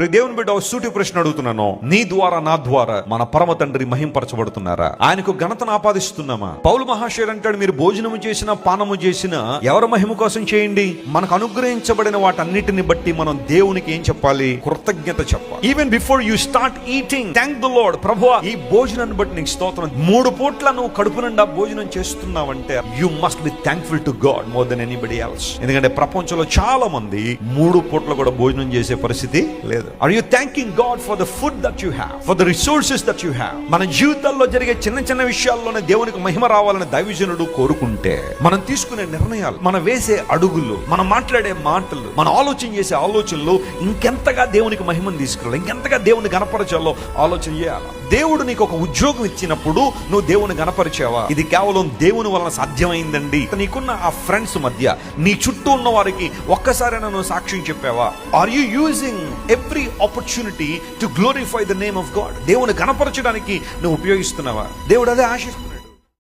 దేవుని బిడ్డ సూటి ప్రశ్న అడుగుతున్నాను, నీ ద్వారా నా ద్వారా మన పరమ తండ్రి మహింపరచబడుతున్నారా? ఆయనకు ఘనతను ఆపాదిస్తున్నామా? పౌలు మహాశయుడు అంటాడు, మీరు భోజనము చేసిన పానము చేసిన ఎవరి మహిమ కోసం చేయండి. మనకు అనుగ్రహించబడిన వాటన్నిటిని బట్టి మనం దేవునికి ఏం చెప్పాలి? కృతజ్ఞత చెప్పాలి. Even before you start eating, thank the lord. ప్రభువా, ఈ భోజనాన్ని బట్టి నీకు స్తోత్రం. 3 పూట్ల నువ్వు కడుపు నిండా భోజనం చేస్తున్నావంటే you must be thankful to God more than anybody else. ఎందుకంటే ప్రపంచంలో చాలా మంది 3 పూట్ల కూడా భోజనం చేసే పరిస్థితి లేదు. Are you thanking God for the food that you have, for the resources that you have? మన జీవితాల్లో జరిగే చిన్న చిన్న విషయాల్లోనే దేవునికి మహిమ రావాలని దైవజనుడు కోరుకుంటే, మనం తీసుకునే నిర్ణయాలు, మనం వేసే అడుగులు, మనం మాట్లాడే మాటలు, మనం ఆలోచన చేసే ఆలోచనలు ఇంకెంతగా దేవునికి మహిమను తీసుకెళ్ళాలి, ఇంకెంతగా దేవుని గణపరచాలో ఆలోచన చేయాలి. దేవుడు నీకు ఒక ఉద్యోగం ఇచ్చినప్పుడు నువ్వు దేవుని గణపరిచావా? ఇది కేవలం దేవుని వలన సాధ్యమైందండి. నీకున్న ఆ ఫ్రెండ్స్ మధ్య, నీ చుట్టూ ఉన్న వారికి ఒక్కసారైనా నువ్వు సాక్ష్యం చెప్పావా? Are you using every opportunity to glorify the name of God? దేవుని గణపరచడానికి నువ్వు ఉపయోగిస్తున్నావా? దేవుడు అదే ఆశిస్తున్నాడు.